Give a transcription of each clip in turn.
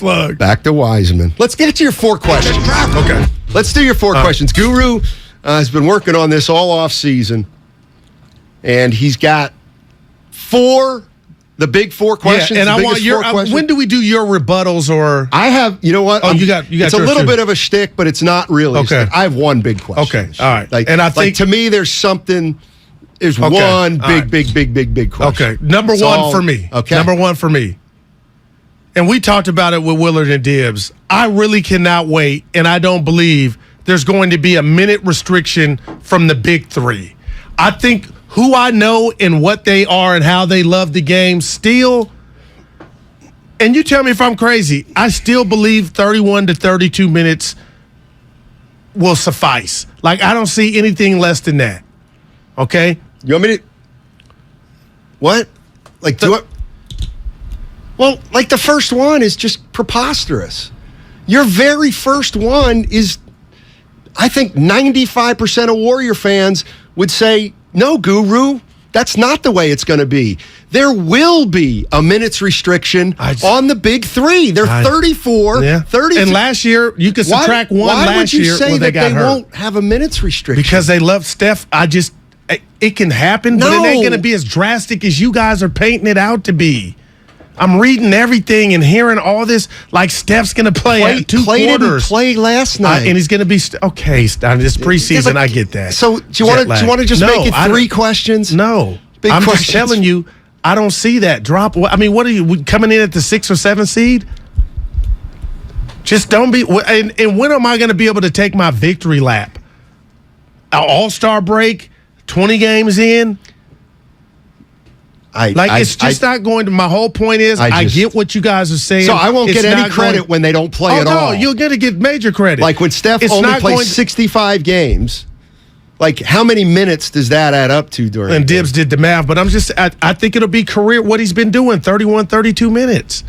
Plug. Back to Wiseman. Let's get to your 4 questions. Okay. Let's do your 4 questions. Guru has been working on this all off season, and he's got the big 4 questions. Yeah, and I want your. When do we do your rebuttals or? I have. You know what? Oh, you got. It's a little bit of a shtick, but it's not really. Okay. I have one big question. Okay. All right. And I think to me, there's something. There's one big question. Okay. Number one for me. Okay. Number one for me. And we talked about it with Willard and Dibbs. I really cannot wait, and I don't believe there's going to be a minute restriction from the big 3. I think who I know and what they are and how they love the game still, and you tell me if I'm crazy, I still believe 31 to 32 minutes will suffice. Like, I don't see anything less than that. Okay? You want me to? What? Like, Well, like the first one is just preposterous. Your very first one is, I think 95% of Warrior fans would say, no, Guru, that's not the way it's going to be. There will be a minutes restriction on the big 3. They're 34, 32. And last year, you could subtract one last year. Why would you say that they won't have a minutes restriction? Because they love Steph. It can happen, but it ain't going to be as drastic as you guys are painting it out to be. I'm reading everything and hearing all this like Steph's going to play 2 quarters. Didn't play last night. And he's going to be okay. This preseason, I get that. So do you want to just make it 3 questions? No. I'm just telling you, I don't see that drop. I mean, what are you coming in at the 6 or 7 seed? Just don't be. And when am I going to be able to take my victory lap? An All-Star break, 20 games in. It's just not going to. My whole point is, I get what you guys are saying. So I won't get any credit when they don't play at all. No, you're going to get major credit. Like when Steph only plays 65 games. Like, how many minutes does that add up to during? And Dibbs did the math, but I think it'll be career what he's been doing, 31, 32 minutes.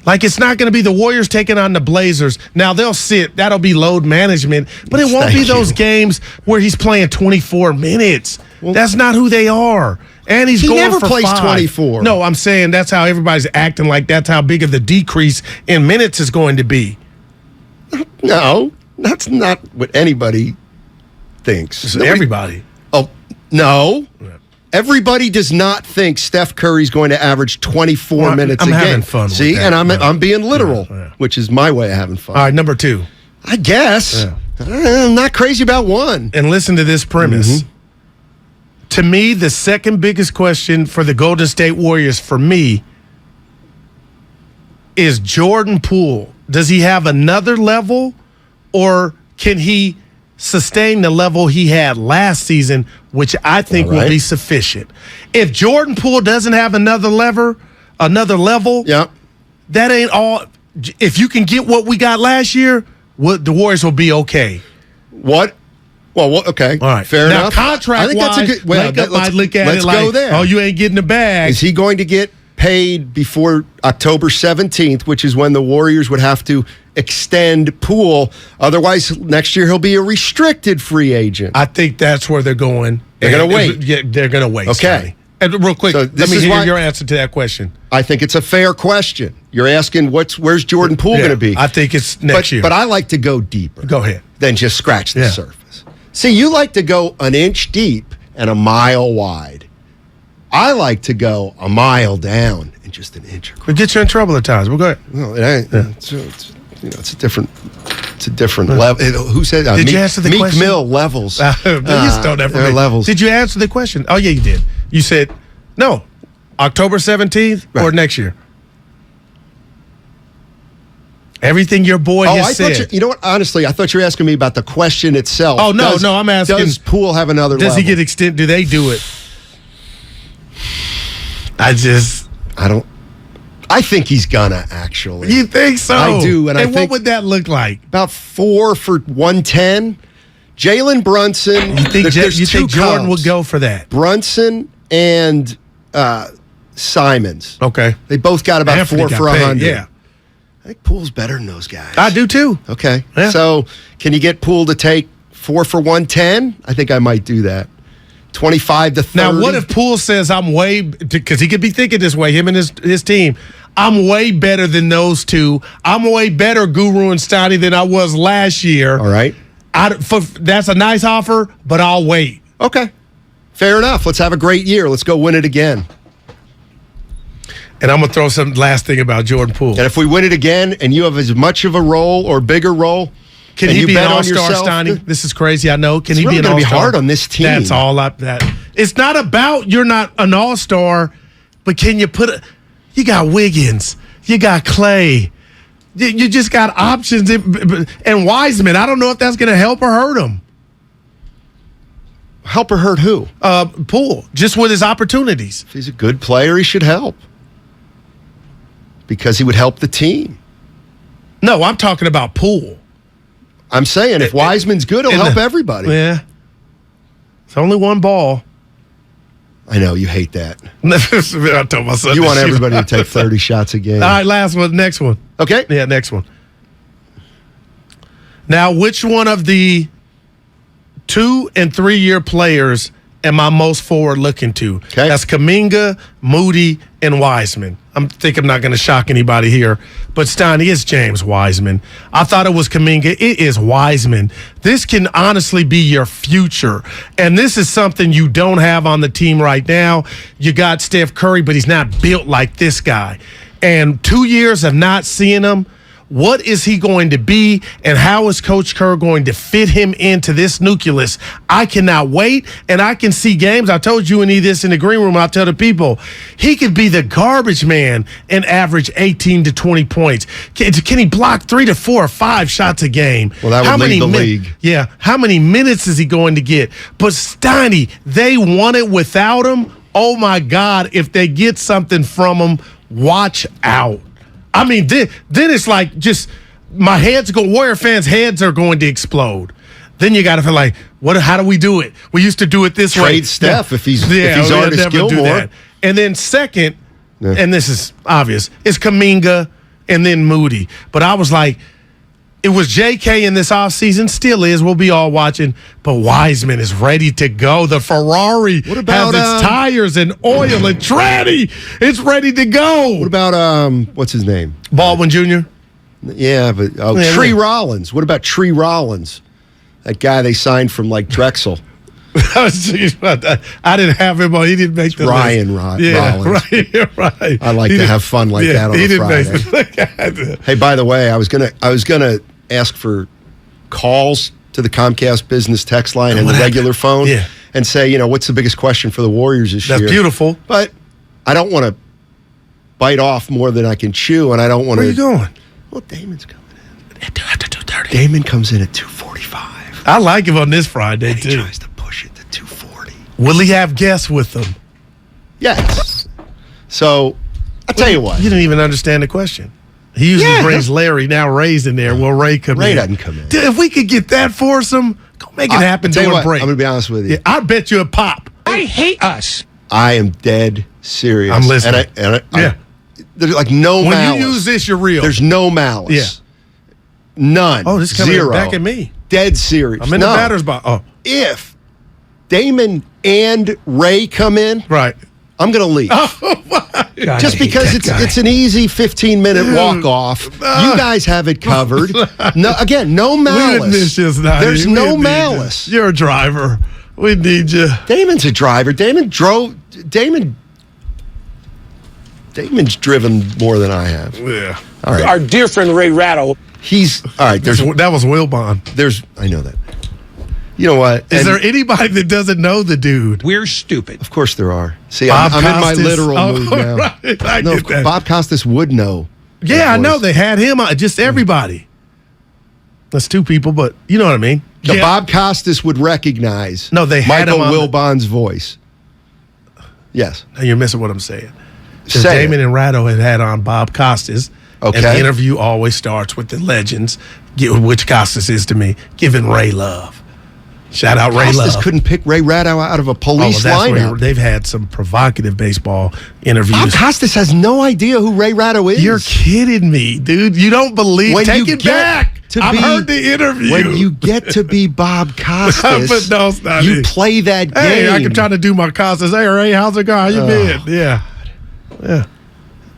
Like, it's not going to be the Warriors taking on the Blazers. Now, they'll sit. That'll be load management. But it won't be those games where he's playing 24 minutes. Well, that's not who they are. And he never plays 5. 24. No, I'm saying that's how everybody's acting like that's how big of the decrease in minutes is going to be. No, that's not what anybody thinks. Everybody. Oh, no. Everybody does not think Steph Curry's going to average 24 minutes a game. I'm having fun with See, that. And I'm being literal, which is my way of having fun. All right, number 2. I guess. I'm not crazy about 1. And listen to this premise. Mm-hmm. To me, the second biggest question for the Golden State Warriors, for me, is Jordan Poole. Does he have another level, or can he sustain the level he had last season, which I think will be sufficient? If Jordan Poole doesn't have another level, that ain't all. If you can get what we got last year, the Warriors will be okay. What? Well, okay. All right. Fair enough. Now, contract-wise, I think that's a good. Well, might look at it let's go there. Oh, you ain't getting the bag. Is he going to get paid before October 17th, which is when the Warriors would have to extend Poole? Otherwise, next year he'll be a restricted free agent. I think that's where they're going. They're going to wait. Yeah, they're going to wait. Okay. Scotty. And real quick, let me hear your answer to that question. I think it's a fair question. You're asking where's Jordan Poole going to be? I think it's next year. But I like to go deeper. Go ahead. Than just scratch the surface. See, you like to go an inch deep and a mile wide. I like to go a mile down and just an inch across. We get you in trouble at times. We'll go ahead. No, it ain't. It's a different level. Who said that? Did you answer the question? Meek Mill levels. There are levels. Did you answer the question? Oh, yeah, you did. You said, no, October 17th or next year? Everything your boy just said. You know what? Honestly, I thought you were asking me about the question itself. Oh, no, I'm asking. Does Poole have another level? Does he get extended? Do they do it? I think he's gonna, actually. You think so? I do. And I think what would that look like? About 4 for 110. Jalen Brunson. You think Jordan would go for that? Brunson and Simons. Okay. They both got about Anthony 4 for 100. Yeah. I think Poole's better than those guys. I do too. Okay. Yeah. So can you get Poole to take 4 for 110? I think I might do that. 25 to 30. Now, what if Poole says I'm because he could be thinking this way, him and his team, I'm way better than those two. I'm way better, Guru and Steiny, than I was last year. All right. That's a nice offer, but I'll wait. Okay. Fair enough. Let's have a great year. Let's go win it again. And I'm going to throw some last thing about Jordan Poole. And if we win it again and you have as much of a role or bigger role, can he be an all-star, Steiny? This is crazy, I know. Can he be an all-star? It's really hard on this team. That's all it's not about you're not an all-star, but can you you got Wiggins, you got Clay, you just got options. And Wiseman, I don't know if that's going to help or hurt him. Help or hurt who? Poole, just with his opportunities. If he's a good player, he should help. Because he would help the team. No, I'm talking about Poole. I'm saying if Wiseman's good, he'll help everybody. Yeah. It's only one ball. I know, you hate that. I told myself you want everybody to take 30 shots a game. All right, last one, next one. Okay. Yeah, next one. Now, which one of the 2- and 3-year players am I most forward looking to? Okay. That's Kuminga, Moody, and Wiseman. I'm not going to shock anybody here, but Steiny, it's James Wiseman. I thought it was Kuminga. It is Wiseman. This can honestly be your future, and this is something you don't have on the team right now. You got Steph Curry, but he's not built like this guy. And 2 years of not seeing him, what is he going to be, and how is Coach Kerr going to fit him into this nucleus? I cannot wait, and I can see games. I told you and this in the green room. I'll tell the people, he could be the garbage man and average 18 to 20 points. Can he block 3 to 4 or 5 shots a game? Well, that would lead the league. Yeah. How many minutes is he going to get? But Steiny, they won it without him. Oh, my God, if they get something from him, watch out. I mean, then it's like just Warrior fans' heads are going to explode. Then you got to feel like, how do we do it? We used to do it this way. Trade Steph if he's Artis Gilmore. And then second, and this is obvious, is Kuminga and then Moody. But I was like, it was JK in this offseason, still is. We'll be all watching. But Wiseman is ready to go. The Ferrari has its tires and oil and tranny. It's ready to go. What about, what's his name? Baldwin Jr.? Yeah, but Tree Rollins. What about Tree Rollins? That guy they signed from like Drexel. I didn't have him on. He didn't make the Ryan list. Rollins. Right. I like to have fun like that on a Friday. Hey, by the way, I was gonna ask for calls to the Comcast business text line and the regular phone and say, what's the biggest question for the Warriors this year? That's beautiful. But I don't want to bite off more than I can chew, and I don't want to. Where are you going? Well, Damon's coming in. After 2:30. Damon comes in at 2:45. I like him on this Friday, too. He tries to push it to 2:40. Will he have guests with him? Yes. So, I'll tell you what. You didn't even understand the question. He usually brings Larry. Now Ray's in there. Will Ray come in? Ray doesn't come in. Dude, if we could get that foursome, go make it happen during break. I'm going to be honest with you. Yeah, I bet you a pop. I hate us. I am dead serious. I'm listening. There's like no malice. When you use this, you're real. There's no malice. Yeah. None. Oh, this is coming 0. back at me. Dead serious. I'm in the batter's box. Oh. If Damon and Ray come in, right, I'm going to leave. God, just because it's an easy 15-minute walk-off. You guys have it covered. No malice. We didn't miss you, There's no malice. You're a driver. We need you. Damon's a driver. Damon's driven more than I have. Yeah. All right. Our dear friend Ray Ratto. He's all right. That was Wilbon. I know that. You know what? Is there anybody that doesn't know the dude? We're stupid. Of course there are. See, I'm in my literal mood now. Right, I get that. Bob Costas would know. Yeah, I know. They had him on. Just everybody. That's 2 people, but you know what I mean. Bob Costas would recognize they had Michael him on Wilbon's voice. Yes. Now you're missing what I'm saying. Damon and Ratto had on Bob Costas. Okay. And the interview always starts with the legends, which Costas is to me, giving Ray love. Shout out Ray Love. Costas couldn't pick Ray Ratto out of a police lineup. They've had some provocative baseball interviews. Bob Costas has no idea who Ray Ratto is. You're kidding me, dude. You don't believe. Take it back. I've heard the interview. When you get to be Bob Costas, but no, it's not you play that game. Hey, I can try to do my Costas. Hey, Ray, how's it going? How you been? Yeah.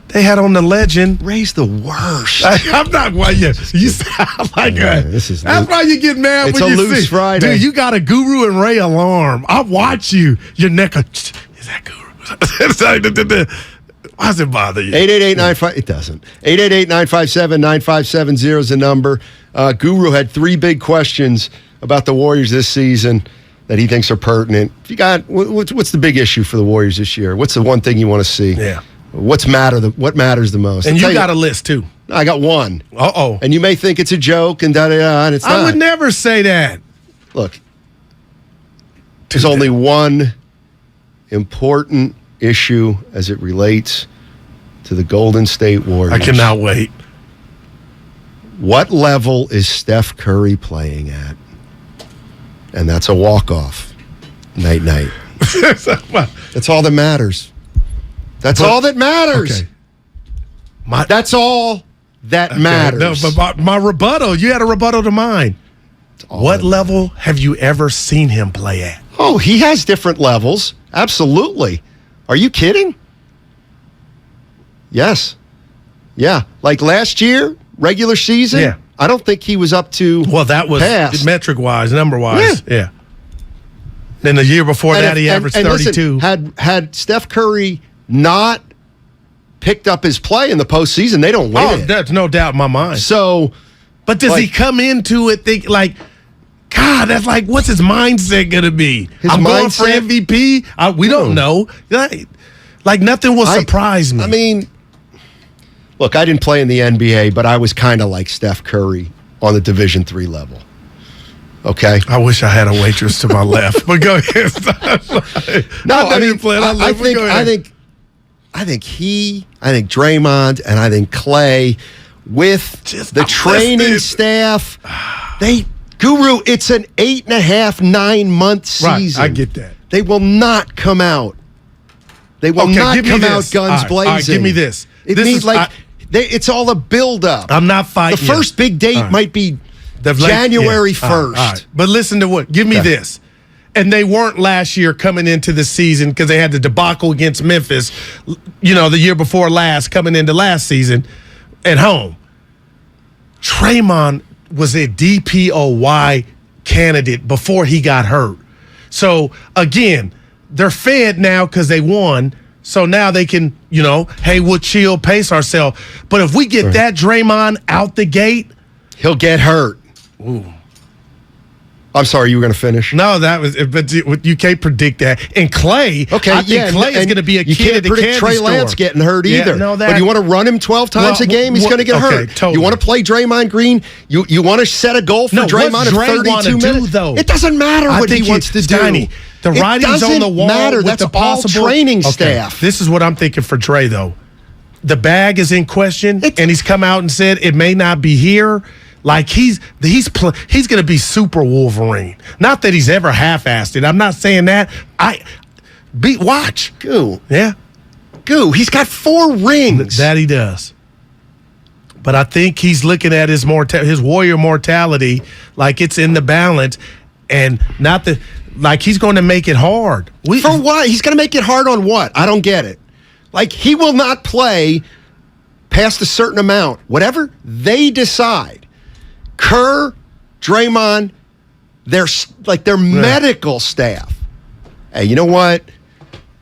They had on the legend. Ray's the worst. I'm not. Why you sound like that? That's why you get mad It's when a you loose see. Friday. Dude, you got a Guru and Ray alarm. I watch you. Your neck. Is that Guru? Why does it bother you? 888-95. It doesn't. 888-957-9570 is the number. Guru had 3 big questions about the Warriors this season that he thinks are pertinent. If you got what's the big issue for the Warriors this year? What's the one thing you want to see? Yeah. What matters the most? And you got a list too. I got one. Uh-oh. And you may think it's a joke and da-da-da, and it's not. I would never say that. Look, there's only one important issue as it relates to the Golden State Warriors. I cannot wait. What level is Steph Curry playing at? And that's a walk-off. Night-night. That's all that matters. That's all that matters. Okay. That's all that matters. No, but my rebuttal, you had a rebuttal to mine. What level have you ever seen him play at? Oh, he has different levels. Absolutely. Are you kidding? Yes. Yeah. Like last year, regular season, Yeah. I don't think he was up to that was past. metric-wise, number-wise. Yeah. Then the year before that, he averaged 32. Listen, had Steph Curry not picked up his play in the postseason, they don't win it. There's no doubt in my mind. So, but does he come into it think like, God, that's like, what's his mindset going to be? I'm going for MVP? We don't know. Like nothing will surprise me. I mean, look, I didn't play in the NBA, but I was kind of like Steph Curry on the Division III level. Okay? I wish I had a waitress to my left, but go ahead. I think Draymond and I think Clay with the training staff, Guru, it's an 8.5, 9 month season. Right, I get that. They will not come out. They will not come out guns blazing. All right, give me this. It's all a build-up. I'm not fighting. The first big date might be January 1st. All right. But listen to what. Give me this. And they weren't last year coming into the season because they had the debacle against Memphis, the year before last, coming into last season at home. Draymond was a DPOY candidate before he got hurt. So, again, they're fed now because they won. So now they can, hey, we'll chill, pace ourselves. But if we get that Draymond out the gate, he'll get hurt. Ooh. I'm sorry, you were going to finish? No, but you can't predict that. And Clay, I think Clay is going to be a kid at the candy store. You can't predict Trey Lance getting hurt either. But you want to run him 12 times a game, he's going to get hurt. Totally. You want to play Draymond Green? You want to set a goal for Draymond at 32 minutes? Though? It doesn't matter what he wants to do. The writing's on the wall. That's all training staff. This is what I'm thinking for Dre, though. The bag is in question, and he's come out and said it may not be here. Like he's going to be super Wolverine. Not that he's ever half-assed it. I'm not saying that. Watch. Goo. Yeah. Goo. He's got 4 rings. That he does. But I think he's looking at his warrior mortality like it's in the balance, and not that like he's going to make it hard. For what? He's going to make it hard on what? I don't get it. Like he will not play past a certain amount. Whatever they decide. Kerr, Draymond, their medical staff. Hey, you know what?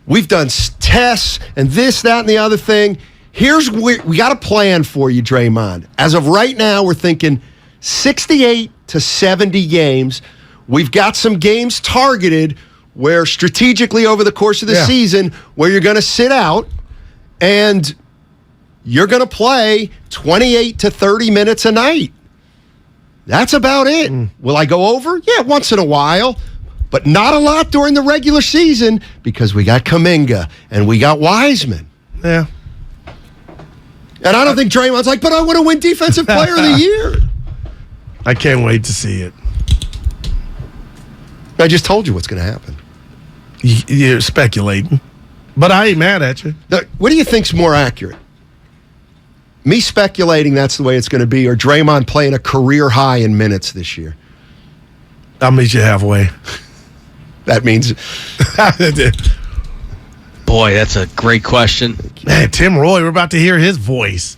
We've done tests and this, that, and the other thing. We got a plan for you, Draymond. As of right now, we're thinking 68 to 70 games. We've got some games targeted where strategically over the course of the season where you're going to sit out and you're going to play 28 to 30 minutes a night. That's about it. Will I go over? Yeah, once in a while. But not a lot during the regular season because we got Kuminga and we got Wiseman. Yeah. And I don't think Draymond's like, but I want to win Defensive Player of the Year. I can't wait to see it. I just told you what's going to happen. You're speculating. But I ain't mad at you. What do you think's more accurate? Me speculating that's the way it's going to be, or Draymond playing a career high in minutes this year? I'll meet you halfway. That means Boy, that's a great question. Man, Tim Roy, we're about to hear his voice.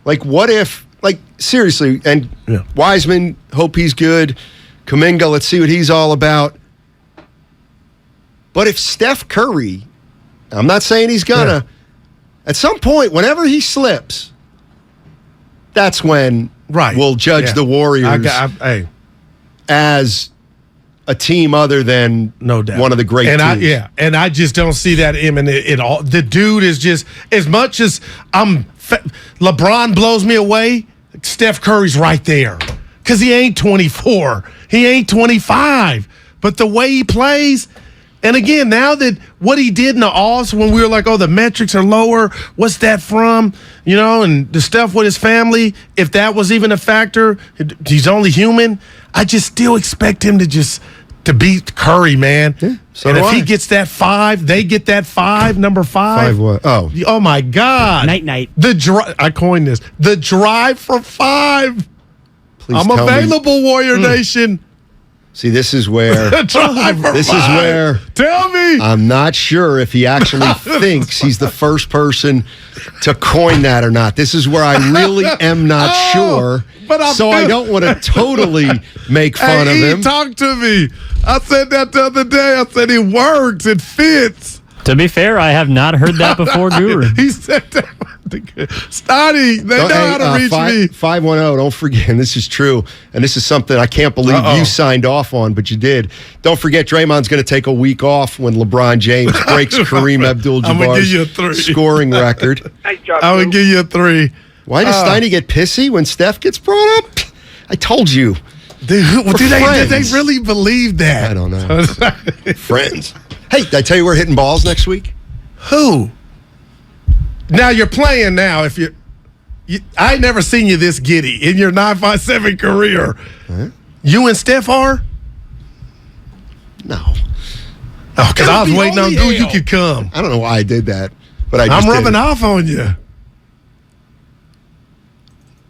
Like, what if, like, seriously, and Wiseman, hope he's good. Kuminga, let's see what he's all about. But if Steph Curry, I'm not saying he's gonna, at some point, whenever he slips, that's when we'll judge the Warriors as a team other than no doubt one of the great teams. And I just don't see that imminent at all. The dude is just, as much as LeBron blows me away, Steph Curry's right there. Because he ain't 24. He ain't 25. But the way he plays, and again, now that what he did in the offs when we were like, oh, the metrics are lower, what's that from? You know, and the stuff with his family, if that was even a factor, he's only human. I just still expect him to beat Curry, man. Yeah, so and do if I. he gets that 5, they get that 5, number 5. 5 what? Oh my God. Night. I coined this. The drive for 5. Please I'm tell me. available, Warrior Nation. See, this is where Tell me. I'm not sure if he actually thinks he's the first person to coin that or not. This is where I really am not sure. But I don't want to totally make fun of him. Talk to me. I said that the other day. I said it works. It fits. To be fair, I have not heard that before, Guru. He said that. Stoddy, they know how to reach me. 510, don't forget, and this is true, and this is something I can't believe you signed off on, but you did. Don't forget, Draymond's going to take a week off when LeBron James breaks Kareem Abdul-Jabbar's scoring record. Nice job, I would give you a 3. Why does Steiny get pissy when Steph gets brought up? I told you. Did they really believe that? I don't know. Friends. Hey, did I tell you we're hitting balls next week? Who? Now you're playing now. I ain't never seen you this giddy in your 957 career. Huh? You and Steph are? No. Oh, because I was waiting on who you could come. I don't know why I did that, but I'm rubbing off on you.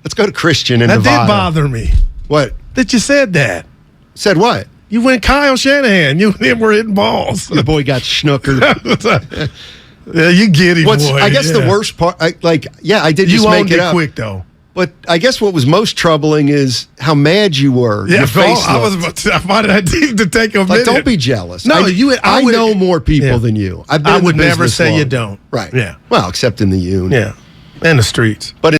Let's go to Christian in That Nevada. did bother me. What? That you said that. Said what? You went Kyle Shanahan. You and him were hitting balls. Your boy got snookered. Yeah, you giddy, boy. I guess the worst part, I did just make it up. Quick, though. But I guess what was most troubling is how mad you were. Yeah, your face I wanted that team to take a minute. Don't be jealous. No, I know more people than you. I would never say you don't. Right. Yeah. Well, except in the union. Yeah. And the streets. But